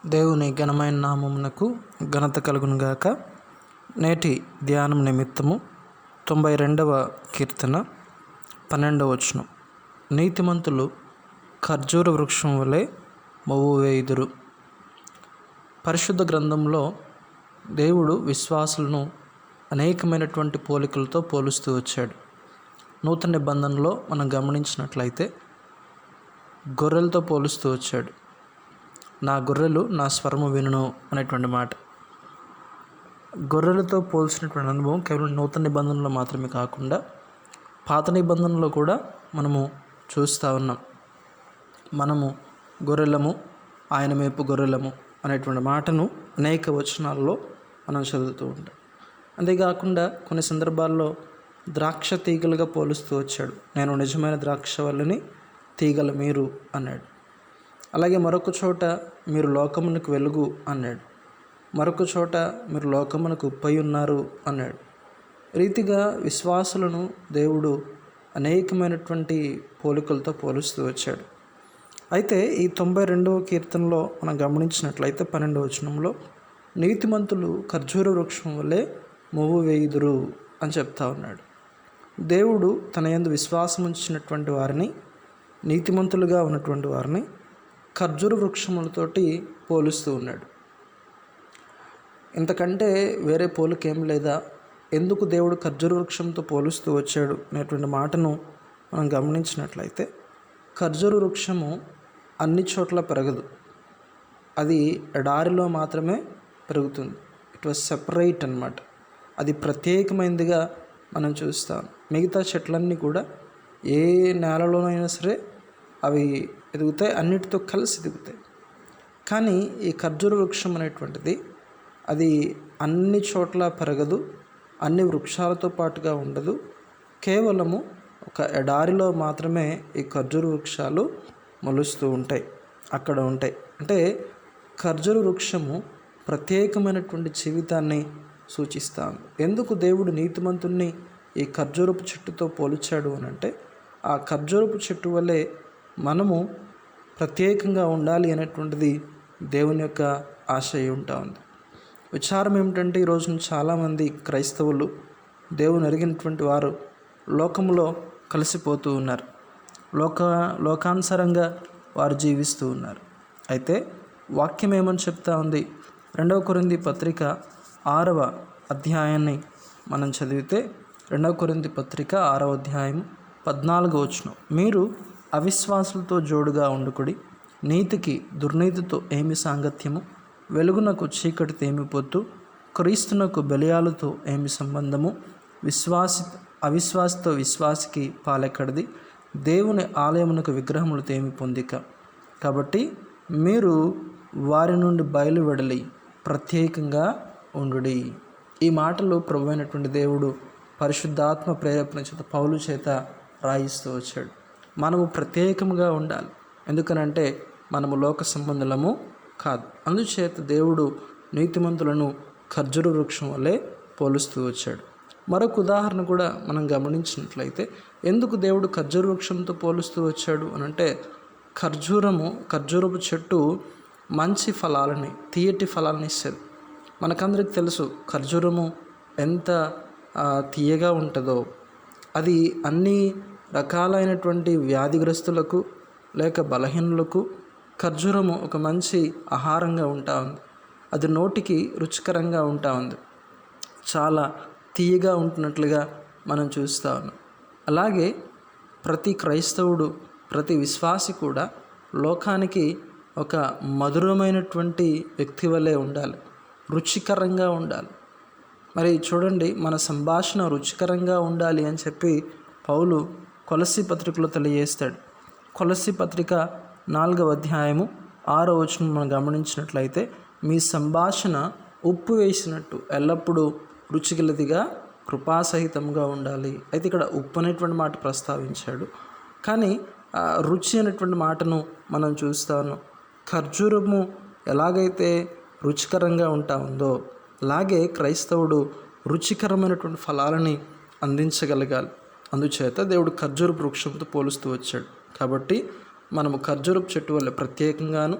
దేవుని ఘనమైన నామమునకు ఘనత కలుగునుగాక. నేటి ధ్యానం నిమిత్తము 92వ కీర్తన 12వ వచనం. నీతిమంతులు ఖర్జూర వృక్షం వలె మొవ్వు వేయుదురు. పరిశుద్ధ గ్రంథంలో దేవుడు విశ్వాసులను అనేకమైనటువంటి పోలికలతో పోలుస్తూ వచ్చాడు. నూతన నిబంధనలో మనం గమనించినట్లయితే గొర్రెలతో పోలుస్తూ వచ్చాడు. నా గొర్రెలు నా స్వరము వినును అనేటువంటి మాట. గొర్రెలతో పోల్చినటువంటి అనుభవం కేవలం నూతన నిబంధనలో మాత్రమే కాకుండా పాత నిబంధనలో కూడా మనము చూస్తూ ఉన్నాం. మనము గొర్రెలము, ఆయన మేపు గొర్రెలము అనేటువంటి మాటను అనేక వచనాల్లో మనం చదువుతూ ఉంటాం. అంతేకాకుండా కొన్ని సందర్భాల్లో ద్రాక్ష తీగలుగా పోలుస్తూ వచ్చాడు. నేను నిజమైన ద్రాక్ష వల్లని, తీగల మీరు అన్నాడు. అలాగే మరొక చోట మీరు లోకమునకు వెలుగు అన్నాడు. మరొక చోట మీరు లోకమునకు ఉప్పై ఉన్నారు అన్నాడు. రీతిగా విశ్వాసులను దేవుడు అనేకమైనటువంటి పోలికలతో పోలుస్తూ వచ్చాడు. అయితే ఈ 92వ కీర్తనలో మనం గమనించినట్లయితే 12వ వచనంలో నీతిమంతులు ఖర్జూర వృక్షం వలె మొవ్వు వేయుదురు అని చెప్తా ఉన్నాడు. దేవుడు తన యందు విశ్వాసం ఉంచినటువంటి వారిని, నీతిమంతులుగా ఉన్నటువంటి వారిని ఖర్జూర వృక్షములతోటి పోలుస్తూ ఉన్నాడు. ఇంతకంటే వేరే పోలిక ఏం లేదా? ఎందుకు దేవుడు ఖర్జూర వృక్షంతో పోలుస్తూ వచ్చాడు అనేటువంటి మాటను మనం గమనించినట్లయితే, ఖర్జూర వృక్షము అన్ని చోట్ల పెరగదు. అది ఎడారిలో మాత్రమే పెరుగుతుంది. ఇట్ వాజ్ సెపరేట్ అన్నమాట. అది ప్రత్యేకమైనదిగా మనం చూస్తాం. మిగతా చెట్లన్నీ కూడా ఏ నేలలోనైనా సరే అవి ఎదుగుతాయి, అన్నిటితో కలిసి ఎదుగుతాయి. కానీ ఈ ఖర్జూర వృక్షం అనేటువంటిది అది అన్ని చోట్ల పెరగదు, అన్ని వృక్షాలతో పాటుగా ఉండదు. కేవలము ఒక ఎడారిలో మాత్రమే ఈ ఖర్జూర వృక్షాలు మొలుస్తూ ఉంటాయి, అక్కడ ఉంటాయి. అంటే ఖర్జూర వృక్షము ప్రత్యేకమైనటువంటి జీవితాన్ని సూచిస్తాను. ఎందుకు దేవుడు నీతిమంతుణ్ణి ఈ ఖర్జూరపు చెట్టుతో పోల్చాడు అని అంటే, ఆ ఖర్జూరపు చెట్టు వల్లే మనము ప్రత్యేకంగా ఉండాలి అనేటువంటిది దేవుని యొక్క ఆశయం ఉంటా ఉంది. విచారం ఏమిటంటే, ఈరోజు చాలామంది క్రైస్తవులు, దేవుని ఎరిగినటువంటి వారు లోకంలో కలిసిపోతూ ఉన్నారు. లోకానుసారంగా వారు జీవిస్తూ ఉన్నారు. అయితే వాక్యం ఏమని చెప్తా ఉంది? 2వ కొరింథీ పత్రిక 6వ అధ్యాయాన్ని మనం చదివితే, 2వ కొరింథీ పత్రిక 6వ అధ్యాయం 14వ వచనం. మీరు అవిశ్వాసులతో జోడుగా ఉండుకుడి, నీతికి దుర్నీతితో ఏమి సాంగత్యము, వెలుగునకు చీకటితో ఏమి పొత్తు, క్రీస్తునకు బెలియాలతో ఏమి సంబంధము, అవిశ్వాసితో విశ్వాసికి పాలెక్కడిది, దేవుని ఆలయమునకు విగ్రహములతో ఏమి పొందిక. కాబట్టి మీరు వారి నుండి బయలువెడలి ప్రత్యేకంగా ఉండుడి. ఈ మాటలు ప్రభు అయినటువంటి దేవుడు పరిశుద్ధాత్మ ప్రేరేపణ చేత పౌలు చేత రాయిస్తూ వచ్చాడు. మనము ప్రత్యేకంగా ఉండాలి. ఎందుకనంటే మనము లోక సంబంధులము కాదు. అందుచేత దేవుడు నీతిమంతులను ఖర్జూర వృక్షం వల్లే పోలుస్తూ వచ్చాడు. మరొక ఉదాహరణ కూడా మనం గమనించినట్లయితే, ఎందుకు దేవుడు ఖర్జూర వృక్షంతో పోలుస్తూ వచ్చాడు అనంటే, ఖర్జూరపు చెట్టు మంచి ఫలాలని, తీయటి ఫలాలని ఇస్తుంది. మనకందరికి తెలుసు ఖర్జూరము ఎంత తీయగా ఉంటుందో. అది అన్ని రకాలైనటువంటి వ్యాధిగ్రస్తులకు లేక బలహీనులకు ఖర్జూరము ఒక మంచి ఆహారంగా ఉంటా ఉంది. అది నోటికి రుచికరంగా ఉంటా ఉంది, చాలా తీయగా ఉంటున్నట్లుగా మనం చూస్తూ ఉన్నాం. అలాగే ప్రతి క్రైస్తవుడు, ప్రతి విశ్వాసి కూడా లోకానికి ఒక మధురమైనటువంటి వ్యక్తి వలె ఉండాలి, రుచికరంగా ఉండాలి. మరి చూడండి, మన సంభాషణ రుచికరంగా ఉండాలి అని చెప్పి పౌలు కొలస్సీ పత్రికలో తెలియజేస్తాడు. కొలస్సీ పత్రిక 4వ అధ్యాయము 6వ వచనం మనం గమనించినట్లయితే, మీ సంభాషణ ఉప్పు వేసినట్టు ఎల్లప్పుడూ రుచిగలదిగా కృపాసహితంగా ఉండాలి. అయితే ఇక్కడ ఉప్పు అనేటువంటి మాట ప్రస్తావించాడు, కానీ రుచి అనేటువంటి మాటను మనం చూస్తా ఉన్నాం. ఖర్జూరము ఎలాగైతే రుచికరంగా ఉంటా ఉందో, అలాగే క్రైస్తవుడు రుచికరమైనటువంటి ఫలాలని అందించగలగాలి. అందుచేత దేవుడు ఖర్జూరపు వృక్షంతో పోలుస్తూ వచ్చాడు. కాబట్టి మనము ఖర్జూరపు చెట్టు వల్ల ప్రత్యేకంగాను,